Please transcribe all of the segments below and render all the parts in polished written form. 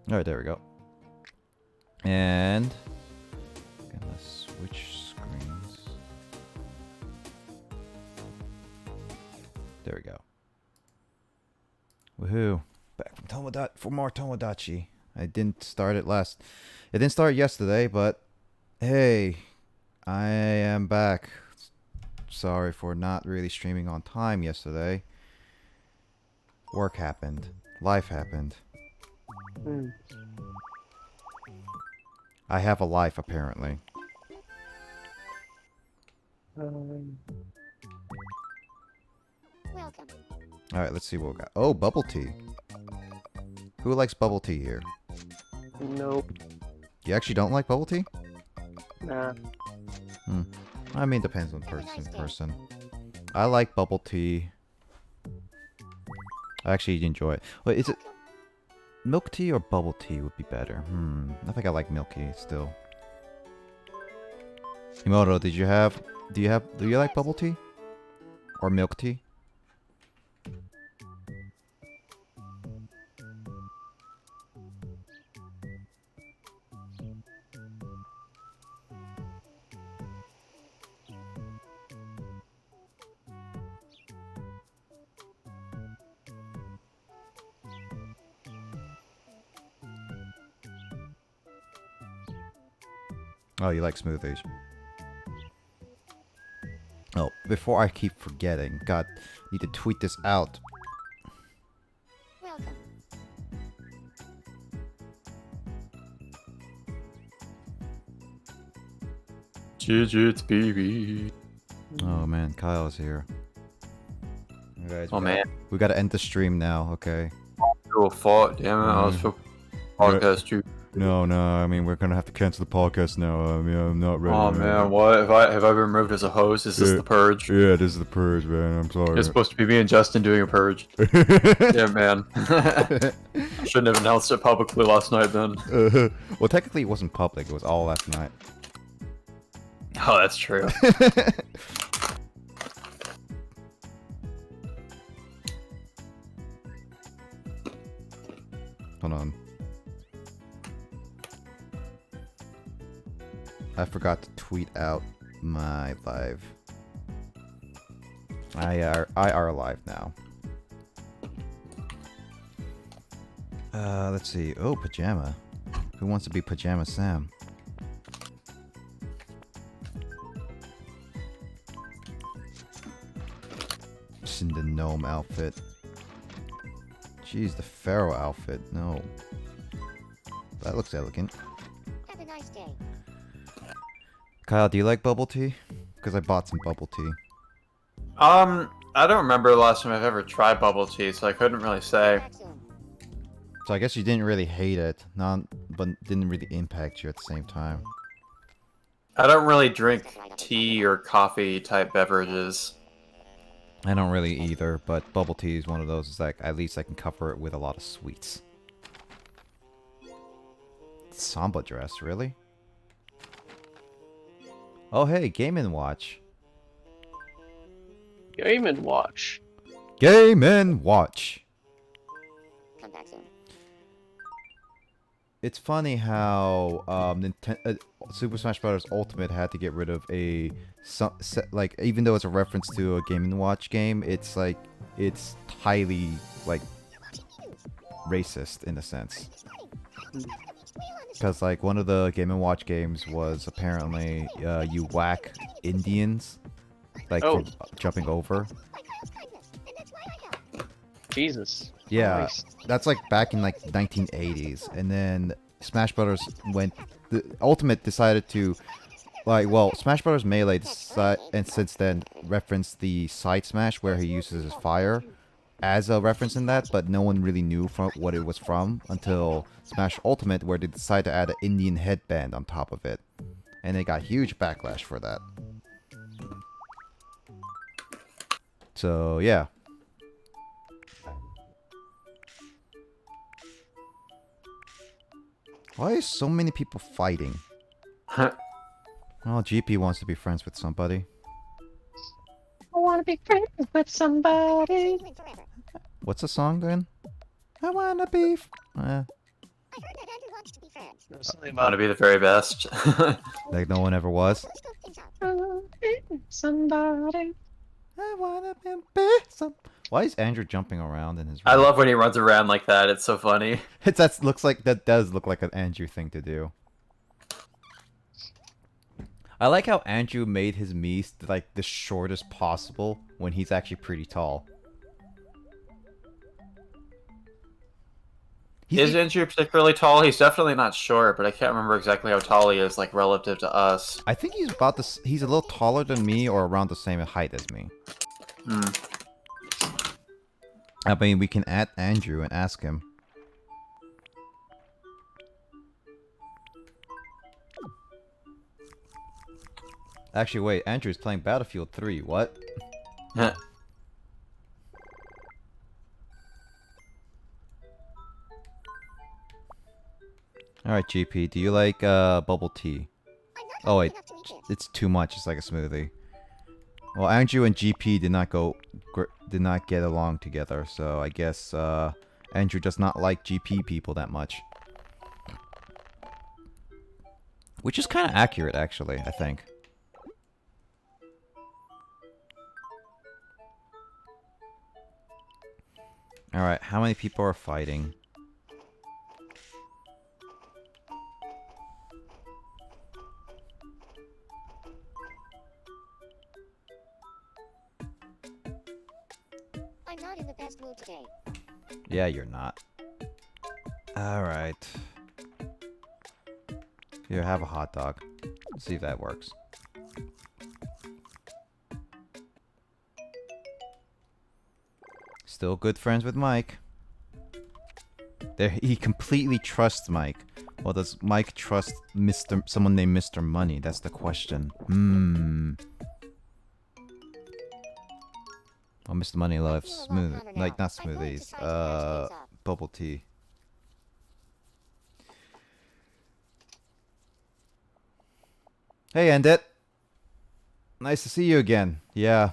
Alright, there we go. And gonna switch screens. There we go. Woohoo! Back from for more Tomodachi. I didn't start it last. It didn't start yesterday, but hey, I am back. Sorry for not really streaming on time yesterday. Work happened. Life happened. I have a life, apparently. Welcome. Alright, let's see what we got. Oh, bubble tea. Who likes bubble tea here? Nope. You actually don't like bubble tea? Nah. I mean, depends on person. I like bubble tea. I actually enjoy it. Wait, is it milk tea or bubble tea would be better? I think I like milk tea still. Himoto, do you like bubble tea? Or milk tea? Oh, you like smoothies. Oh, before I keep forgetting, God, need to tweet this out. Welcome. Judgement, baby. Oh man, Kyle's here. You guys, Oh man. we gotta end the stream now, okay? Oh fuck, damn it! I was for podcast too. No, I mean, we're gonna have to cancel the podcast now. I'm not ready. Oh man, what? Have I been removed as a host? Is this the purge? Yeah, this is the purge, man. I'm sorry. It's supposed to be me and Justin doing a purge. Yeah, man. I shouldn't have announced it publicly last night then. Well, technically it wasn't public. It was all last night. Oh, that's true. Hold on. I forgot to tweet out my live. I are live now. Let's see. Oh, Pajama. Who wants to be Pajama Sam? Just in the gnome outfit. Jeez, the pharaoh outfit. No. That looks elegant. Have a nice day. Kyle, do you like bubble tea? Because I bought some bubble tea. I don't remember the last time I've ever tried bubble tea, so I couldn't really say. Back soon. So I guess you didn't really hate it, but didn't really impact you at the same time. I don't really drink tea or coffee type beverages. I don't really either, but bubble tea is one of those. It's like at least I can cover it with a lot of sweets. Samba dress, really? Oh hey, Game & Watch. Game & Watch. Game & Watch. Come back soon. It's funny how Super Smash Bros. Ultimate had to get rid of like, even though it's a reference to a Game & Watch game, it's like it's highly like racist in a sense. Because like one of the Game & Watch games was apparently you whack Indians like for jumping over. Jesus. Yeah, Christ. that's like back in like 1980s, and then Smash Brothers the Ultimate decided to Smash Brothers Melee and since then referenced the side smash where he uses his fire as a reference in that, but no one really knew from what it was from until Smash Ultimate, where they decided to add an Indian headband on top of it, and they got huge backlash for that. So yeah. Why is so many people fighting? Well, GP wants to be friends with somebody. I want to be friends with somebody. What's the song then? I wanna be. I heard that friends. There's something Want to about be the very best. Like no one ever was. Let's go things up. somebody. I wanna be some. Why is Andrew jumping around in his room? I love when he runs around like that. It's so funny. That does look like an Andrew thing to do. I like how Andrew made his Mies like the shortest possible when he's actually pretty tall. Is Andrew particularly tall? He's definitely not short, but I can't remember exactly how tall he is, like relative to us. I think he's about this. He's a little taller than me, or around the same height as me. Hmm. I mean, we can add Andrew and ask him. Actually, wait. Andrew's playing Battlefield 3. What? Alright, GP. Do you like bubble tea? I'm not Oh, hungry wait. enough to eat this. It's too much. It's like a smoothie. Well, Andrew and GP did not get along together, so I guess Andrew does not like GP people that much. Which is kind of accurate, actually, I think. Alright, how many people are fighting? I'm not in the best mood today. Yeah, you're not. Alright. Here, have a hot dog. See if that works. Still good friends with Mike. There, he completely trusts Mike. Well, does Mike trust someone named Mr. Money? That's the question. Well, Mr. Money loves smooth, like not smoothies, bubble tea. Hey, Endit. Nice to see you again. Yeah.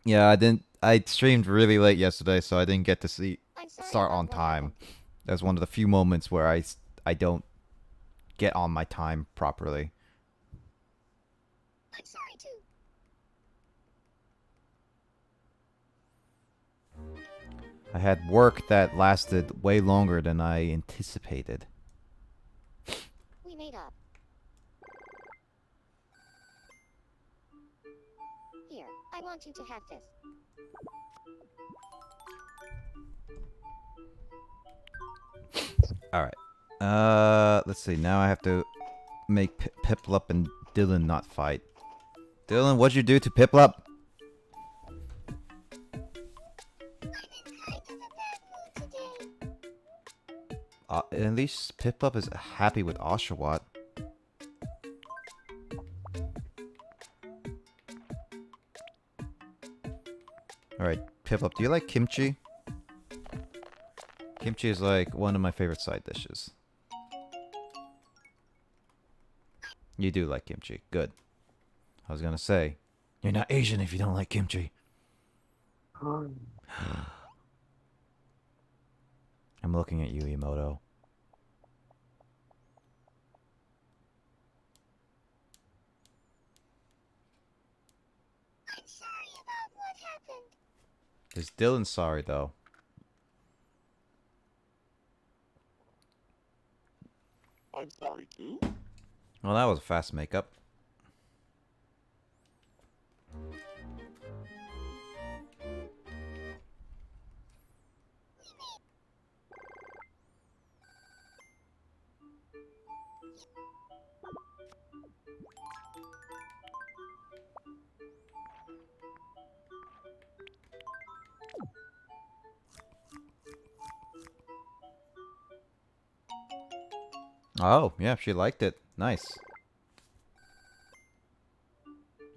Yeah, I streamed really late yesterday, so I didn't get to start on time. That was one of the few moments where I don't get on my time properly. I'm sorry too. I had work that lasted way longer than I anticipated. We made up. Here, I want you to have this. Alright. Let's see. Now I have to make Piplup and Dylan not fight. Dylan, what'd you do to Piplup? At least Piplup is happy with Oshawott. Alright, Piplup, do you like kimchi? Kimchi is like one of my favorite side dishes. You do like kimchi. Good. I was gonna say, you're not Asian if you don't like kimchi. I'm looking at you, Emoto. I'm sorry about what happened. Is Dylan sorry though? I'm sorry too. Well, that was a fast makeup. Oh, yeah, she liked it. Nice.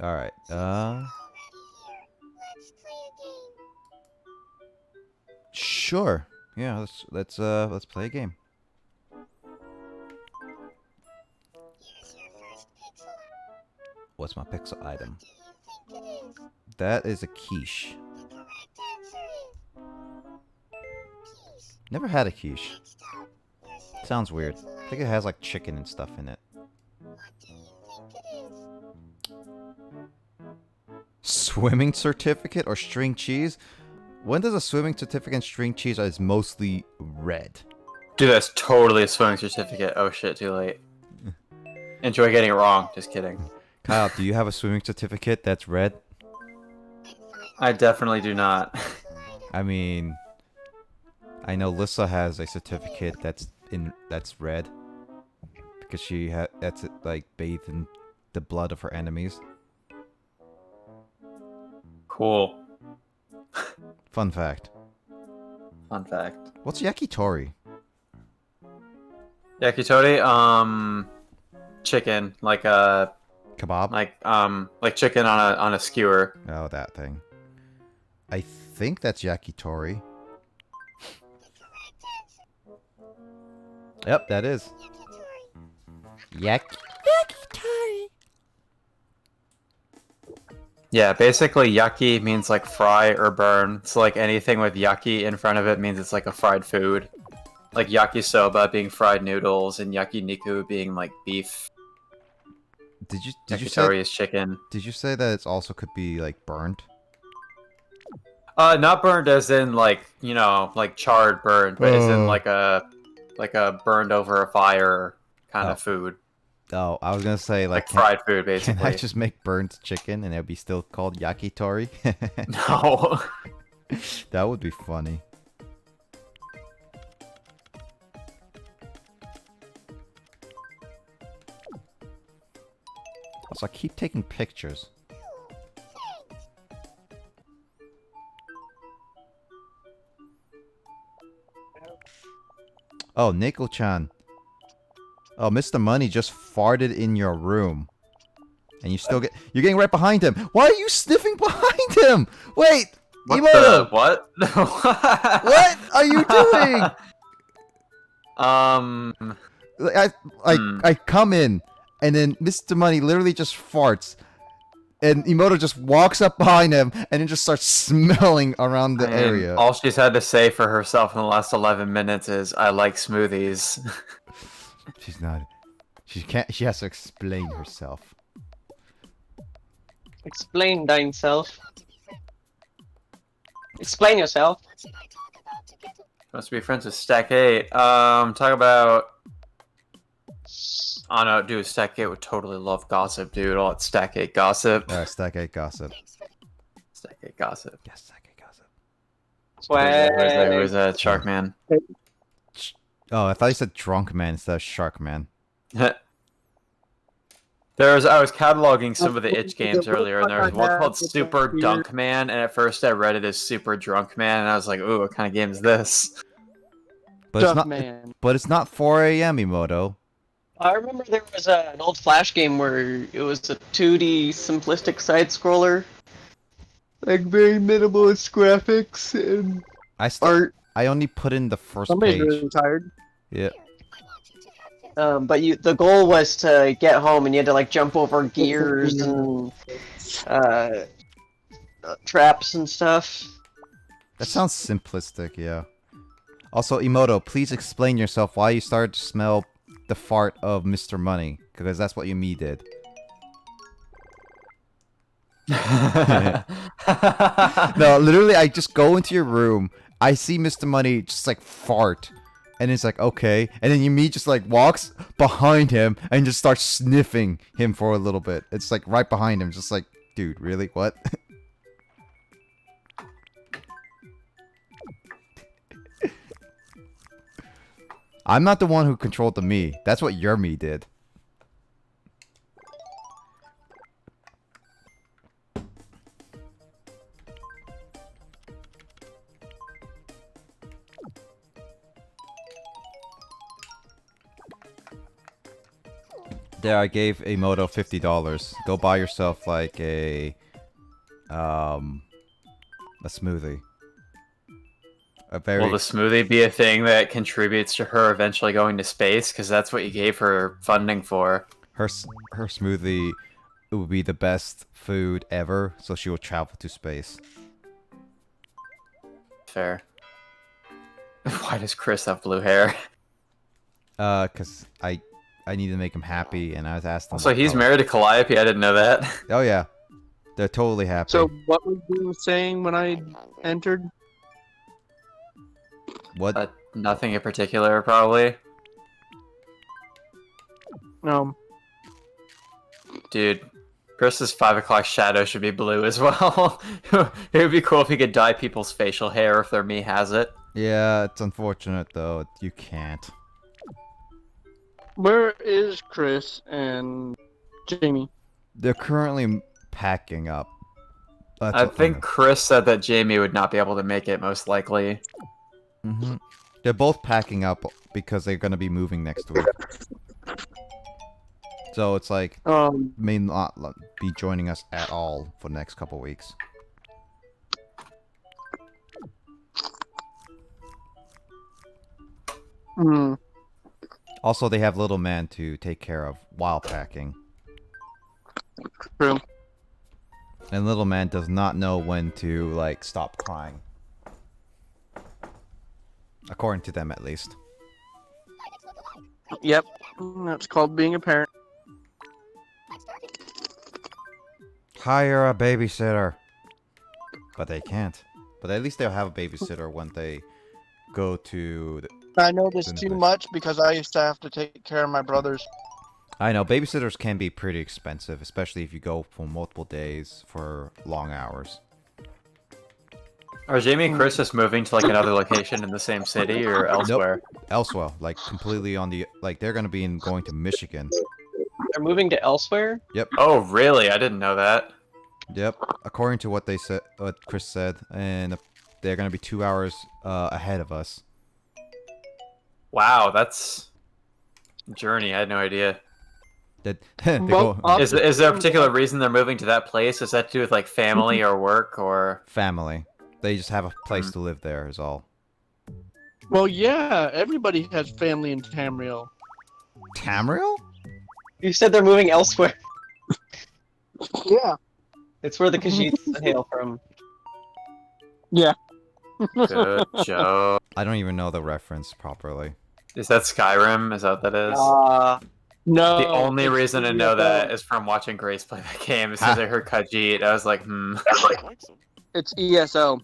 Alright, Let's play a game. Sure. Yeah, let's play a game. Here's your first pixel. What's my pixel item? What do you think it is? That is a quiche. The correct answer is peace. Never had a quiche. Next up, your service Sounds weird. next I think line. it has like chicken and stuff in it. What do you think it is? Swimming certificate or string cheese? When does a swimming certificate and string cheese is mostly red? Dude, that's totally a swimming certificate. Oh shit, too late. Enjoy getting it wrong. Just kidding. Kyle, do you have a swimming certificate that's red? And finally, I definitely do not. next line. I mean, I know Lissa has a certificate that's red because that's like bathed in the blood of her enemies. Cool. Fun fact. Fun fact. What's yakitori? Yakitori, chicken, like Kebab? like chicken on a skewer. Oh, that thing. I think that's yakitori. The correct answer. Yep, that is. Yakitori. Yakitori. Yeah, basically yaki means like fry or burn. So like anything with yaki in front of it means it's like a fried food. Like yakisoba being fried noodles and yakiniku being like beef. Did you Yakitori say is chicken. did you say that it also could be like burned? Not burned as in like, you know, like charred burned, but as in Oh. like a burned over a fire kind Oh. of food. Oh, I was gonna say Like can- fried food Can basically. I just make burnt chicken and it'll be still called yakitori? No. That would be funny. Also, I keep taking pictures. Oh, Nico-chan. Oh, Mr. Money just farted in your room. And you're getting right behind him. Why are you sniffing behind him? Wait! Emoto! What? What are you doing? I come in, and then Mr. Money literally just farts, and Emoto just walks up behind him, and then just starts smelling around the And area. all she's had to say for herself in the last 11 minutes is, "I like smoothies." She's not. She can't. She has to explain herself. Explain thine self. Explain yourself. What should I talk about to get Wants to be friends with Stack 8. Talk about. Oh no, dude, Stack 8 would totally love gossip, dude. All that Stack 8 gossip. Alright, Stack 8 gossip. thanks for Stack 8 gossip. Yes, Stack 8 gossip. Where's that Shark Man? Oh, I thought you said drunk man instead of shark man. I was cataloging some of the itch games earlier, and there was one called Super Dunk Man, and at first I read it as Super Drunk Man, and I was like, "Ooh, what kind of game is this?" But it's not. Man. But it's not 4 a.m. Emoto. I remember there was an old Flash game where it was a 2D simplistic side scroller. Like very minimalist graphics and art. I only put in the first Somebody's page. really tired. Yeah. I want you to have this. But the goal was to get home and you had to like jump over gears and traps and stuff. That sounds simplistic, yeah. Also, Emoto, please explain yourself why you started to smell the fart of Mr. Money, because that's what me did. No, literally, I just go into your room, I see Mr. Money just like fart, and it's like, okay, and then me just like walks behind him and just starts sniffing him for a little bit. It's like right behind him, just like, dude, really? What? I'm not the one who controlled the me. That's what your me did. There, I gave Emoto $50. Go buy yourself like a smoothie. Will the smoothie be a thing that contributes to her eventually going to space? Because that's what you gave her funding for. her smoothie would be the best food ever, so she will travel to space. Fair. Why does Chris have blue hair? Cause I need to make him happy, and I was asking. Also, what he's color. married to Calliope. I didn't know that. Oh yeah, they're totally happy. So what were you saying when I entered? What? Nothing in particular, probably. Dude, Chris's 5 o'clock shadow should be blue as well. It would be cool if he could dye people's facial hair if their me has it. Yeah, it's unfortunate though. You can't. Where is Chris and Jamie? They're currently packing up. That's I what- think Chris said that Jamie would not be able to make it, most likely. Mhm. They're both packing up because they're gonna be moving next week. So it's like may not be joining us at all for the next couple weeks. Hmm. Also, they have little man to take care of while packing. True. And little man does not know when to like stop crying. According to them, at least. Yep. That's called being a parent. Hire a babysitter. But they can't. But at least they'll have a babysitter when they go to... I know this Goodness too gracious. much because I used to have to take care of my brothers. I know, babysitters can be pretty expensive, especially if you go for multiple days for long hours. Are Jamie and Chris just moving to like another location in the same city or elsewhere? Elsewhere, like completely on the... Like, they're gonna be going to Michigan. They're moving to elsewhere? Oh, really? I didn't know that. Yep, according to what they said, what Chris said, and they're gonna be 2 hours ahead of us. Wow, that's a journey. I had no idea. That they Well, go Is there a particular reason they're moving to that place? Is that to do with like family or work or? family. They just have a place to live there. Is all. Well, yeah, everybody has family in Tamriel. Tamriel? You said they're moving elsewhere. Yeah. It's where the Khajiits hail from. Yeah. Good joke. I don't even know the reference properly. Is that Skyrim? Is that what that is? No. The only it's reason to the know that ESO. is from watching Grace play that game. As soon as I heard Khajiit, I was like, It's ESO.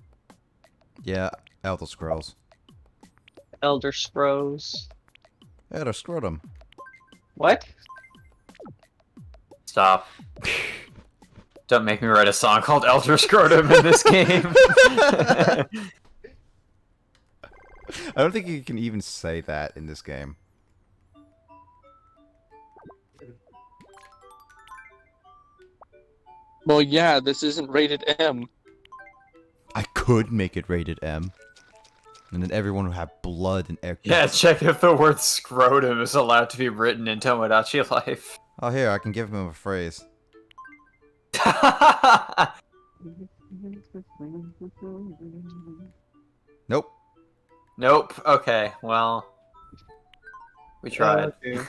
Yeah, Elder Scrolls. Elder Scrolls. Elder Scrotum. What? Stop. Don't make me write a song called Elder Scrotum in this game. I don't think you can even say that in this game. Well, yeah, this isn't rated M. I could make it rated M. And then everyone would have blood and air. Yeah, check if the word scrotum is allowed to be written in Tomodachi Life. Oh, here, I can give him a phrase. Nope. Nope. Okay, well. We tried. Okay.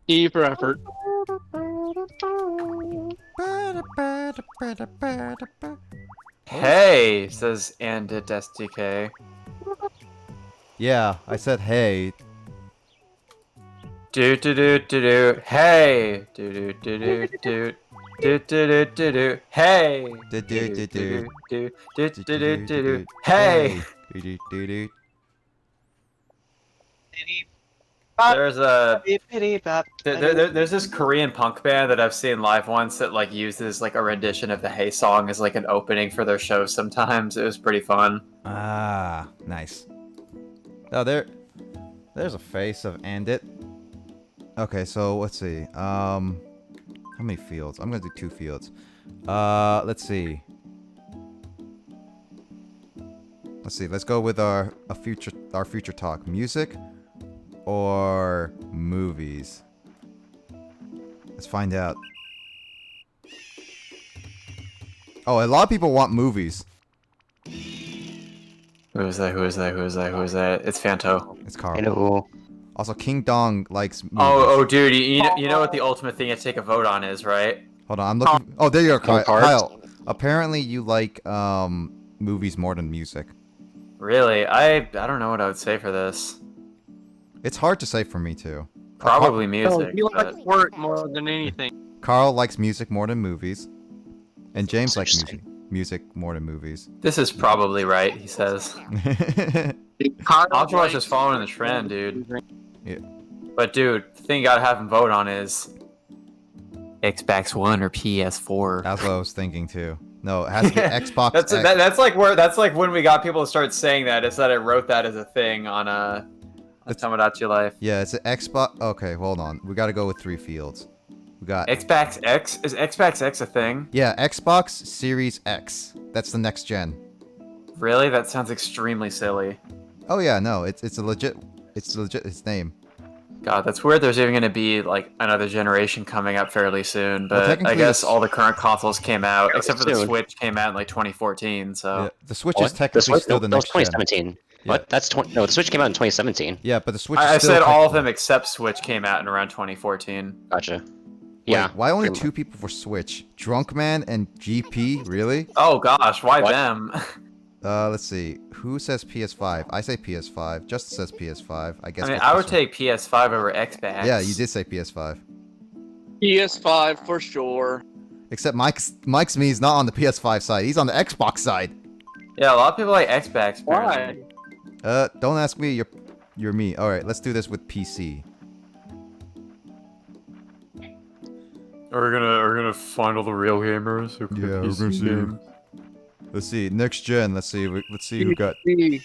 E for effort. Hey, says Andit SDK. Yeah, I said hey. Do do do do do. Hey. Do do do do do. Do do do do do. Hey. Do do do do. Do do do do do do. Hey. Do do do do. There's a Bippity-bop. there's this Korean punk band that I've seen live once that like uses like a rendition of the Hey song as like an opening for their shows sometimes. It was pretty fun. Ah, nice. Oh, there's a face of Andit. Okay, so let's see. How many fields? I'm gonna do 2 fields. Let's see. Let's go with our future talk. Music or movies? Let's find out. Oh, a lot of people want movies. Who is that? Who is that? Who is that? Who is that? It's Fanto. It's Carl. Hello. Also, King Dong likes movies. Oh, dude, you know what the ultimate thing to take a vote on is, right? Hold on, I'm looking. Oh, there you are, Kyle. cards? Kyle. Apparently, you like movies more than music. Really? I don't know what I would say for this. It's hard to say for me too. Probably So music. you like But... work more than anything. Carl likes music more than movies, and James That's likes interesting. music more than movies. This is probably right, he says. Entourage is following the trend, dude. Yeah. But dude, the thing you gotta have him vote on is Xbox One or PS4. That's what I was thinking too. No, it has to be Xbox. That's like when we got people to start saying that. Is that I wrote that as a thing on Tomodachi Life. Yeah, it's an Xbox. Okay, hold on. We got to go with 3 fields. We got Xbox X. Is Xbox X a thing? Yeah, Xbox Series X. That's the next gen. Really? That sounds extremely silly. Oh yeah, no, it's a legit. It's legit. Its name. God, that's weird. There's even going to be like another generation coming up fairly soon, Well, but I technically guess it's- all the current consoles came out except for the soon. Switch came out in like 2014. So Yeah, the Switch What? is technically Switch, still no, the that was next gen. 2017. What? That's no. The Switch came out in 2017. Yeah, but the Switch. I is still said all of technically- them except Switch came out in around 2014. Gotcha. Wait, Yeah. why only pretty 2 people for Switch? Drunkman and GP, really? Oh gosh, why What? them? Let's see. Who says PS5? I say PS5. Justin says PS5. I guess. I mean, we'll I would push take PS5 over Xbox. Yeah, you did say PS5. PS5 for sure. Except Mike's me is not on the PS5 side. He's on the Xbox side. Yeah, a lot of people like Xbox. Why? apparently. Don't ask me. You're me. All right, let's do this with PC. We're gonna find all the real gamers who play Yeah, we're PC gonna see. games. Let's see. Next gen. Let's see. Let's see who got. PC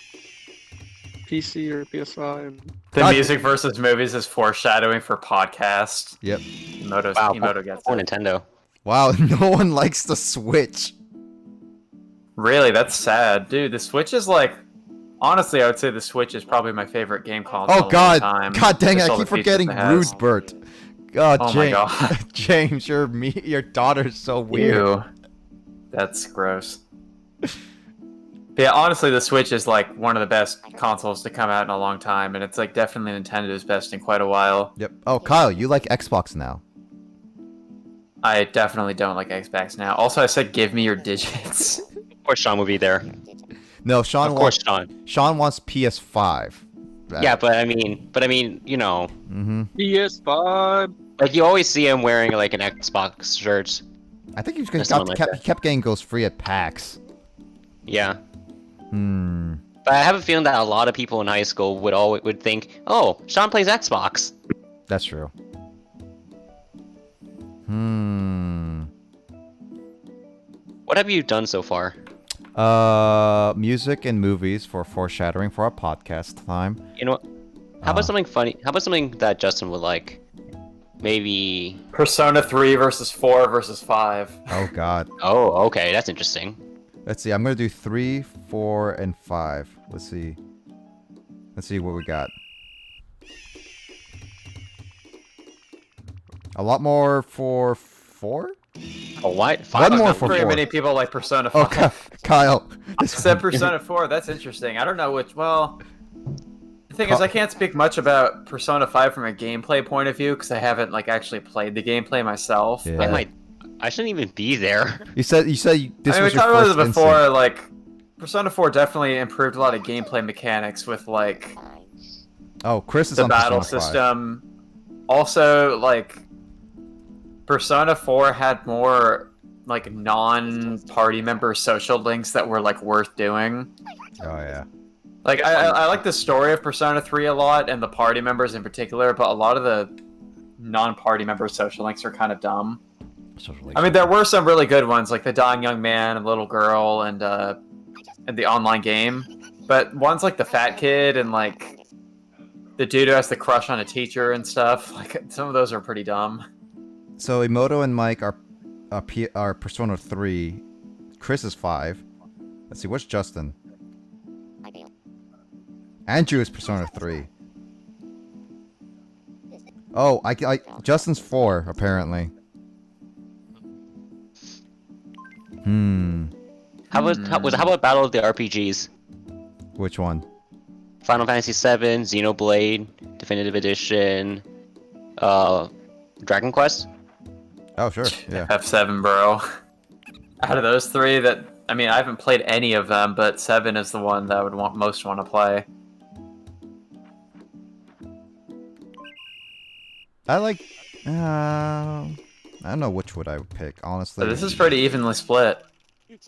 or PS5. The God- music versus movies is foreshadowing for podcast. Yep. Emoto gets Poor it. Nintendo. Wow, no one likes the Switch. Really, that's sad, dude. The Switch is like, honestly, I would say the Switch is probably my favorite game console. Oh in a long God! time. God dang it! Just I all keep the features forgetting it has. Rudebert. God, Oh my James. God. James, your daughter's so weird. Ew. That's gross. But yeah, honestly, the Switch is like one of the best consoles to come out in a long time, and it's like definitely Nintendo's best in quite a while. Yep. Oh, Kyle, you like Xbox now? I definitely don't like Xbox now. Also, I said give me your digits. Of course, Sean would be there. No, Sean. Of course, Sean. Sean wants PS5. Yeah, but I mean, you know, Mm-hmm. PS5. like you always see him wearing like an Xbox shirt. I think he Or something like he kept getting those free at PAX. Yeah. Hmm. But I have a feeling that a lot of people in high school would think, oh, Sean plays Xbox. That's true. Hmm. What have you done so far? Music and movies for foreshadowing for our podcast time. You know what? How about something funny? How about something that Justin would like? Maybe. Persona 3 versus 4 versus 5. Oh God. Oh, okay, that's interesting. Let's see. I'm gonna do 3, 4, and 5. Let's see. Let's see what we got. A lot more for 4. Oh, what? One more Not for very 4. many people like Persona Oh, 5. Kyle. Except Persona 4, that's interesting. I don't know which. Well, the thing is, I can't speak much about Persona 5 from a gameplay point of view because I haven't like actually played the gameplay myself. Yeah. But, I shouldn't even be there. You said this I mean, was we your talked about first this before. instinct. Like, Persona 4 definitely improved a lot of gameplay mechanics with like Oh, Chris is the on battle Persona 5. system. Also, like, Persona 4 had more like non-party member social links that were like worth doing. Oh yeah. Like, I like the story of Persona 3 a lot, and the party members in particular, but a lot of the non-party member social links are kind of dumb. I mean, there were some really good ones, like the dying young man and little girl and the online game. But ones like the fat kid and like the dude who has the crush on a teacher and stuff, like some of those are pretty dumb. So Emoto and Mike are Persona 3. Chris is 5. Let's see, what's Justin? Andrew is Persona 3. Oh, Justin's 4 apparently. Hmm. How about Battle of the RPGs? Which one? Final Fantasy VII, Xenoblade, Definitive Edition, Dragon Quest. Oh sure, yeah. F7, bro. Out of those three, that I mean, I haven't played any of them, but 7 is the one that I would most want to play. I like. I don't know which would I would pick, honestly. But this is pretty evenly split,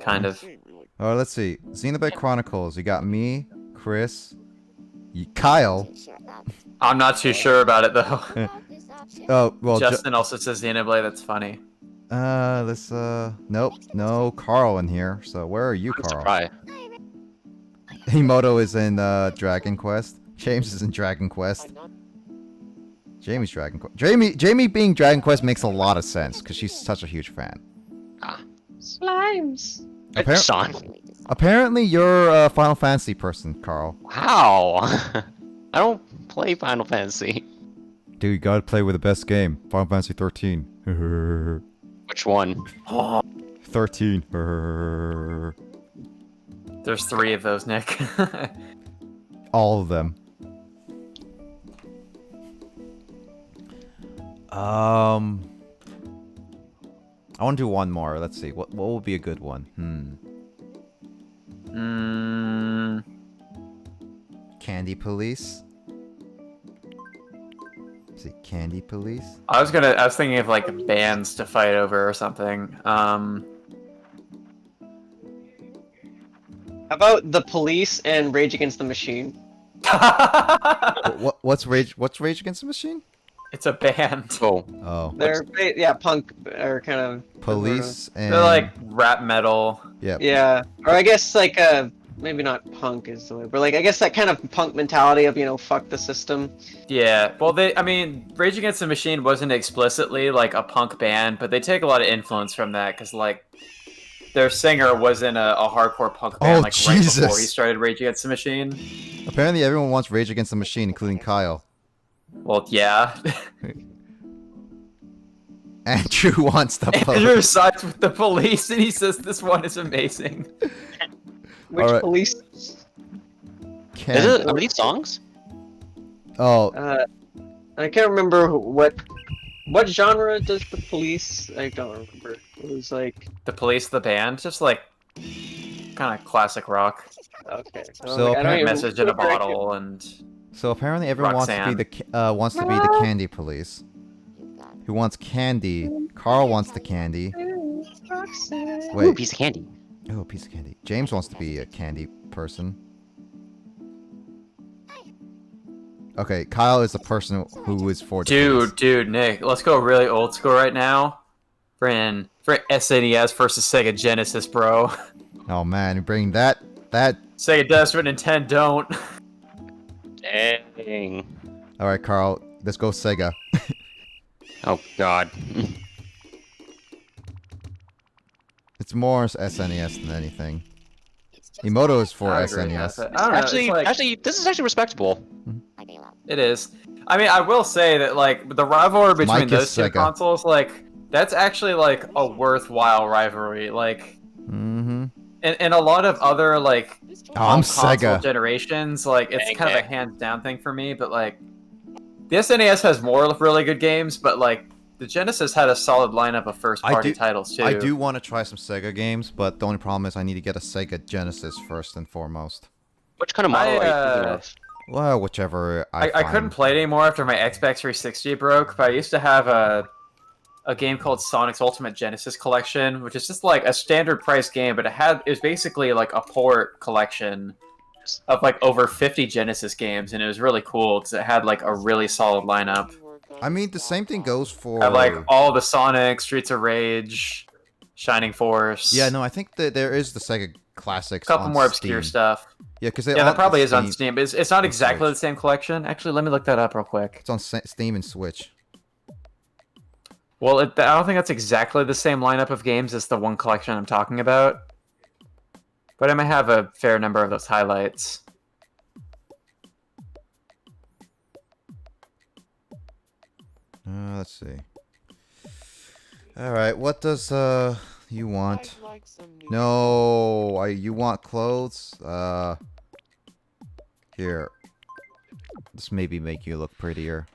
kind of. Oh, let's see. Xenoblade Chronicles. You got me, Chris, Kyle. I'm not too sure about it though. Oh well. Justin also says Xenoblade. That's funny. Let's nope, no Carl in here. So where are you, Carl? Surprise. Himoto is in Dragon Quest. James is in Dragon Quest. Jamie's Dragon Quest. Jamie being Dragon Quest makes a lot of sense because she's such a huge fan. Slimes. Sean. Apparently, you're a Final Fantasy person, Carl. Wow. I don't play Final Fantasy. Dude, you gotta play with the best game, Final Fantasy 13. Which one? 13. There's 3 of those, Nick. All of them. I want to do one more. Let's see. What would be a good one? Candy Police. Is it Candy Police? I was thinking of like bands to fight over or something. How about the Police and Rage Against the Machine? What's Rage Against the Machine? It's a band. Oh. Oh. They're punk or kind of Police and They're like rap metal. yeah. Yeah, or I guess like maybe not punk is the way, but like I guess that kind of punk mentality of fuck the system. Yeah, well, I mean, Rage Against the Machine wasn't explicitly like a punk band, but they take a lot of influence from that because like their singer was in a hardcore punk band like right before he started Rage Against the Machine. Apparently, everyone wants Rage Against the Machine, including Kyle. Well, yeah. Andrew wants the Andrew sides with the Police, and he says this one is amazing. Which Alright. Police? Are these songs? Oh, I can't remember what genre does the Police? I don't remember. It was like The Police, the band, just like kind of classic rock. okay. So like, I don't even Message in a remember. bottle, and so apparently everyone wants to be the Candy Police. Who wants candy? Carl wants the candy. Ooh, Wait. piece of candy. Oh, a piece of candy. James wants to be a candy person. Okay, Kyle is the person who is for the police. dude, Nick, let's go really old school right now. For SNES versus Sega Genesis, bro. Oh man, you bring that. Sega does, but Nintendo don't. Dang. All right, Carl, let's go Sega. Oh god. It's more SNES than anything. Emoto is for I agree with SNES. that. I don't know, it's like- Actually, this is actually respectable. It is. I mean, I will say that like the rivalry between Mike is those two Sega. consoles, like that's actually like a worthwhile rivalry. Like Mm-hmm. in a lot of other like Oh, I'm console Sega. generations, like it's Dang kind of a it. hands down thing for me. But like the SNES has more really good games, but like the Genesis had a solid lineup of first party titles too. I do want to try some Sega games, but the only problem is I need to get a Sega Genesis first and foremost. Which kind of model are you thinking of? Well, whichever I I couldn't play it anymore after my Xbox 360 broke, but I used to have a game called Sonic's Ultimate Genesis Collection, which is just like a standard price game, but it was basically like a port collection of like over 50 Genesis games, and it was really cool because it had like a really solid lineup. I mean, the same thing goes for... Had like all the Sonic, Streets of Rage, Shining Force. Yeah, no, I think that there is the Sega Classics a couple on more obscure Steam. stuff. Yeah, because Yeah, that probably is on Steam. But it's not and exactly Switch. the same collection. Actually, let me look that up real quick. It's on Steam and Switch. Well, I don't think that's exactly the same lineup of games as the one collection I'm talking about. But I might have a fair number of those highlights. Let's see. All right, what does you want? No, you want clothes? Here. This maybe make you look prettier.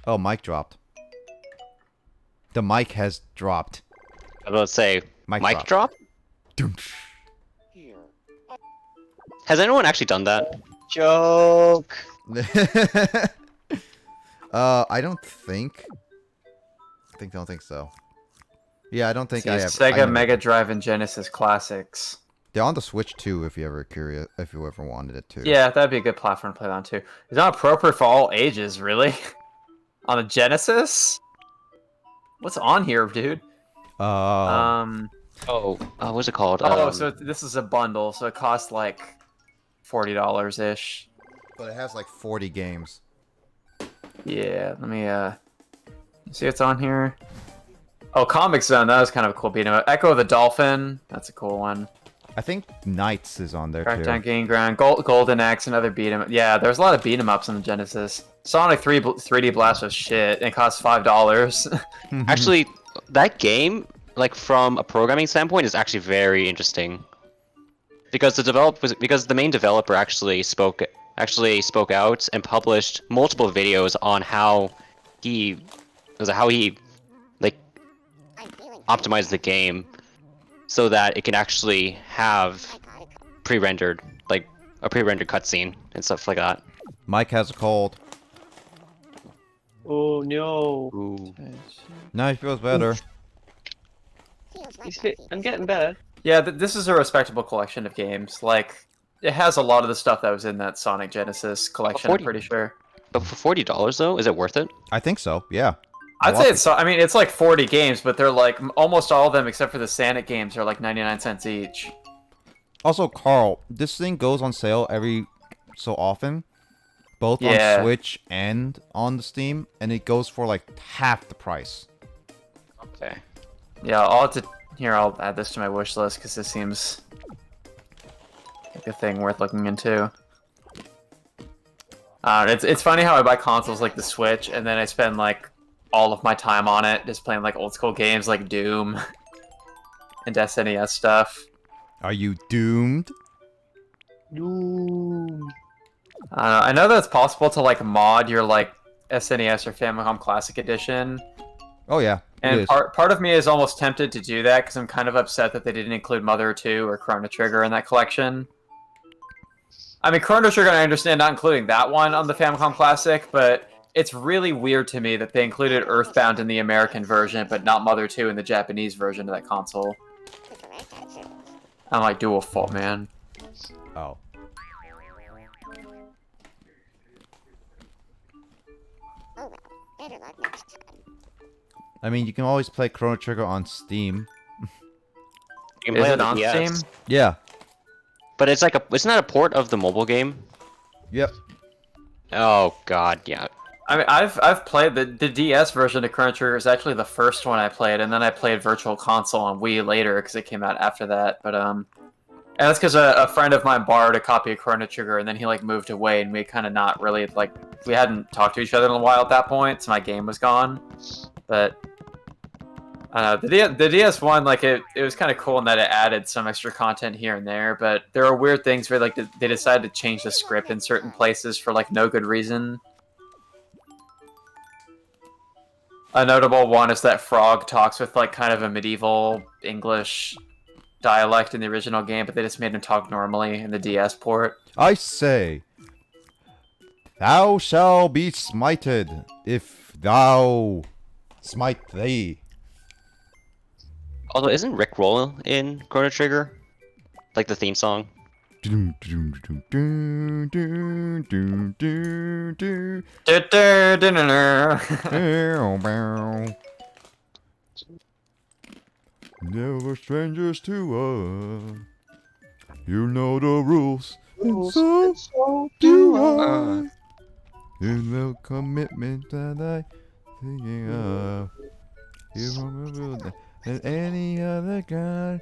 Oh, mic dropped. The mic has dropped. I was about to say, Mic mic drop? Has anyone actually done that? Joke. I don't think. Don't think so. Yeah, I don't think See, I have. Sega Mega Drive and Genesis classics. They're on the Switch too, if you ever curious, if you ever wanted it to. Yeah, that'd be a good platform to play on too. It's not appropriate for all ages, really. On a Genesis? What's on here, dude? What's it called? So this is a bundle, so it costs like $40 ish. But it has like 40 games. Yeah, let me see what's on here. Oh, Comic Zone, that was kind of a cool beat 'em up. Echo of the Dolphin, that's a cool one. I think Knights is on there Crackdown too. Game Ground, Golden Axe, another beat 'em up. Yeah, there's a lot of beat 'em ups on the Genesis. Sonic 3D Blast was shit, and it cost $5. Actually, that game, like from a programming standpoint, is actually very interesting. Because the main developer actually spoke out and published multiple videos on how he like I'm feeling optimized the game so that it can actually have pre-rendered like a pre-rendered cutscene and stuff like that. Mike has a cold. Oh no. Ooh. Now he feels better. feels like He's I'm getting better. Yeah, this is a respectable collection of games. Like, it has a lot of the stuff that was in that Sonic Genesis collection, I'm 40. pretty sure. But for $40 though, is it worth it? I think so. Yeah. I'd say it's, I mean, it's like 40 games, but they're like, almost all of them except for the Sonic games are like 99 cents each. Also, Carl, this thing goes on sale every so often, both Yeah. on Switch and on the Steam, and it goes for like half the price. Okay. Yeah, I'll add this to my wish list because this seems like a thing worth looking into. It's funny how I buy consoles like the Switch, and then I spend like all of my time on it just playing like old school games like Doom and SNES stuff. Are you doomed? I know that it's possible to like mod your like SNES or Famicom Classic Edition, Oh yeah, it and is. part of me is almost tempted to do that because I'm kind of upset that they didn't include Mother 2 or Chrono Trigger in that collection. I mean, Chrono Trigger, I understand not including that one on the Famicom Classic, but it's really weird to me that they included Earthbound in the American version, but not Mother 2 in the Japanese version of that console. the correct answer. I'm like, dual fault, man. Oh. Oh well, better luck next time. I mean, you can always play Chrono Trigger on Steam. You can Is play it on the DS. Steam? Yeah. But it's like isn't that a port of the mobile game? Yep. Oh god, yeah. I mean, I've played the DS version of Chrono Trigger is actually the first one I played, and then I played Virtual Console on Wii later because it came out after that. But and that's because a friend of mine borrowed a copy of Chrono Trigger, and then he like moved away, and we kind of not really like we hadn't talked to each other in a while at that point, so my game was gone. But the DS one, like it was kind of cool in that it added some extra content here and there, but there are weird things where like they decided to change the script in certain places for like no good reason. A notable one is that Frog talks with like kind of a medieval English dialect in the original game, but they just made him talk normally in the DS port. I say, thou shall be smited if thou smite thee. Although isn't Rick Roll in Chrono Trigger? Like the theme song? Never strangers to us. You know the rules, and so do I. In the commitment that I thinking of. You remember that and any other guy.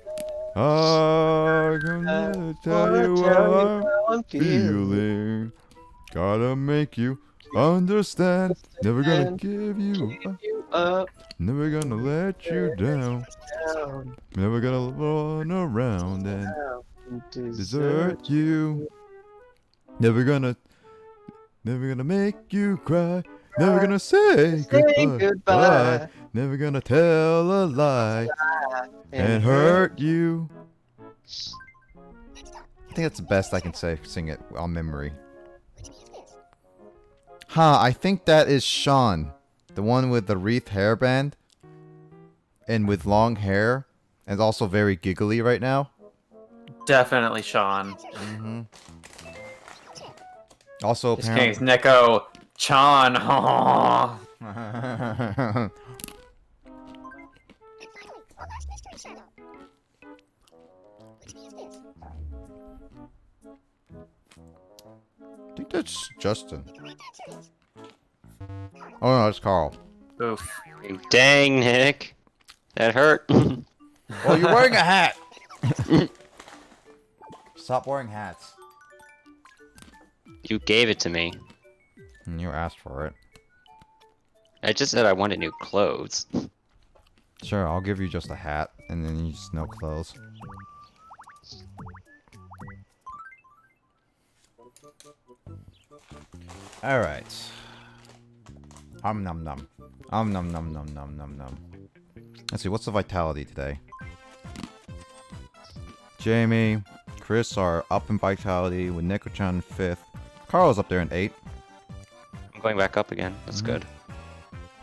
I can never tell you what I'm feeling. Gotta make you understand. Never gonna give you up. Never gonna let you down. Never gonna run around and desert you. Never gonna make you cry. Never gonna say goodbye. Never gonna tell a lie and hurt you. I think that's the best I can say. Sing it on memory. Huh, I think that is Sean. The one with the wreath hairband. And with long hair. And also very giggly right now. Definitely Sean. Mm-hmm. Also, This apparently... king's Neko Chan. I think that's Justin. Oh no, it's Carl. Oof. Dang, Nick. That hurt. Oh, you're wearing a hat! Stop wearing hats. You gave it to me. And you asked for it. I just said I wanted new clothes. Sure, I'll give you just a hat, and then you just no clothes. Alright. Num num. Num num num num num num. Let's see, what's the vitality today? Jamie, Chris are up in vitality with Neko-chan 5th. Carl's up there in 8th. I'm going back up again. That's good.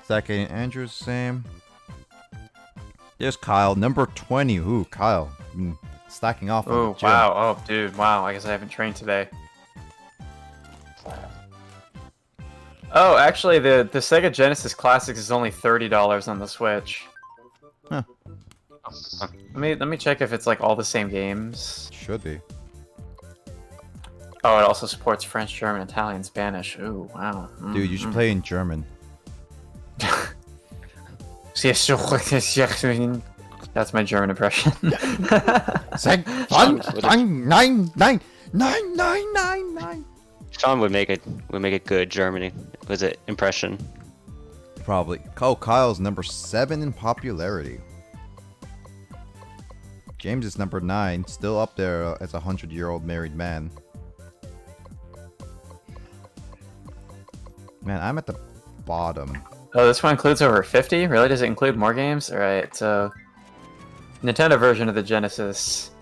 Second, Andrew's same. There's Kyle, number 20. Ooh, Kyle. Stacking off on Oh, the gym. wow. Oh, dude. Wow. I guess I haven't trained today. Oh, actually, the Sega Genesis Classics is only $30 on the Switch. Huh. Let me check if it's like all the same games. Should be. Oh, it also supports French, German, Italian, Spanish. Ooh, wow. Dude, you should play in German. That's my German impression. Sean would make it good Germany. Was it impression? Probably. Oh, Kyle's number 7 in popularity. James is number 9, still up there as a 100-year-old married man. Man, I'm at the bottom. Oh, this one includes over 50? Really? Does it include more games? Alright, so... Nintendo version of the Genesis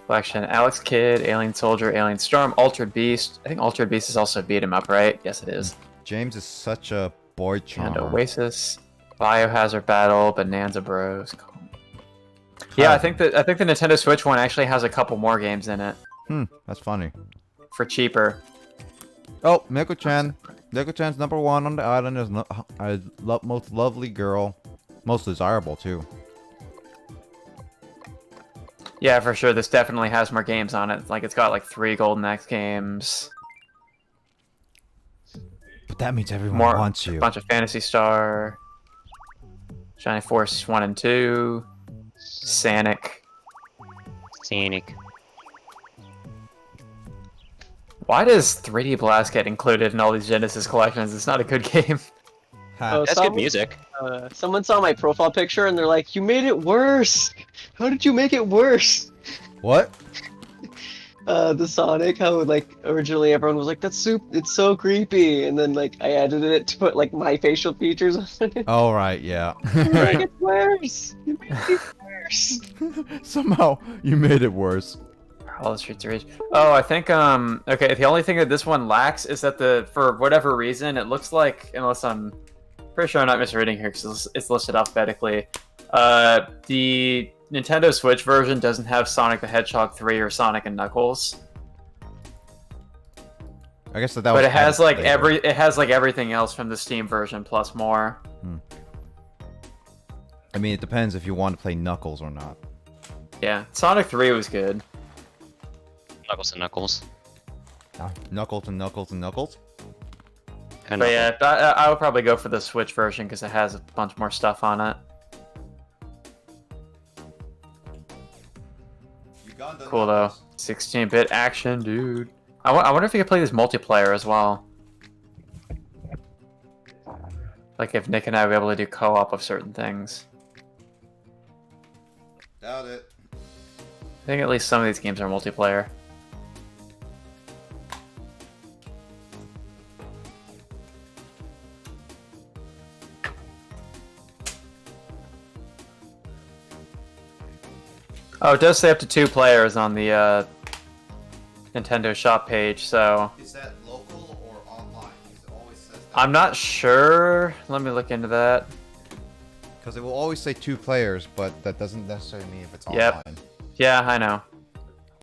collection. Alex Kidd, Alien Soldier, Alien Storm, Altered Beast. I think Altered Beast is also a beat 'em up, right? Yes, it is. James is such a boy And charmer. Oasis, Biohazard Battle, Bonanza Bros. Yeah, I think the Nintendo Switch one actually has a couple more games in it That's funny. for cheaper. Oh, Neko-chan. Neko-chan's number 1 on the island is most lovely girl. Most desirable, too. Yeah, for sure. This definitely has more games on it. Like, it's got like 3 Golden Axe games. But that means everyone More, wants you. a bunch of Phantasy Star, Shining Force 1 and 2, Sonic. Scenic. Why does 3D Blast get included in all these Genesis collections? It's not a good game. Oh, That's good music. Someone saw my profile picture and they're like, "You made it worse. How did you make it worse?" What? The Sonic, how like originally everyone was like, "That's it's so creepy," and then like I edited it to put like my facial features on it. Oh, right, yeah. You made it worse. You made it worse. Somehow, you made it worse. All the Streets of Rage. Oh, I think okay, the only thing that this one lacks is that for whatever reason it looks like, unless I'm pretty sure I'm not misreading here because it's listed alphabetically, the Nintendo Switch version doesn't have Sonic the Hedgehog 3 or Sonic and Knuckles. I guess that But was it has added like later. everything else from the Steam version plus more. I mean, it depends if you want to play Knuckles or not. Yeah, Sonic 3 was good. Knuckles and Knuckles. Knuckles and Knuckles and Knuckles? And But yeah, I would probably go for the Switch version because it has a bunch more stuff on it. Cool though. 16-bit action, dude. I wonder if you could play this multiplayer as well. Like if Nick and I were able to do co-op of certain things. Doubt it. I think at least some of these games are multiplayer. Oh, it does say up to 2 players on the Nintendo shop page, so Is that local or online? Because it always says that. I'm not sure. Let me look into that. Because it will always say 2 players, but that doesn't necessarily mean if it's Yep. online. Yeah, I know.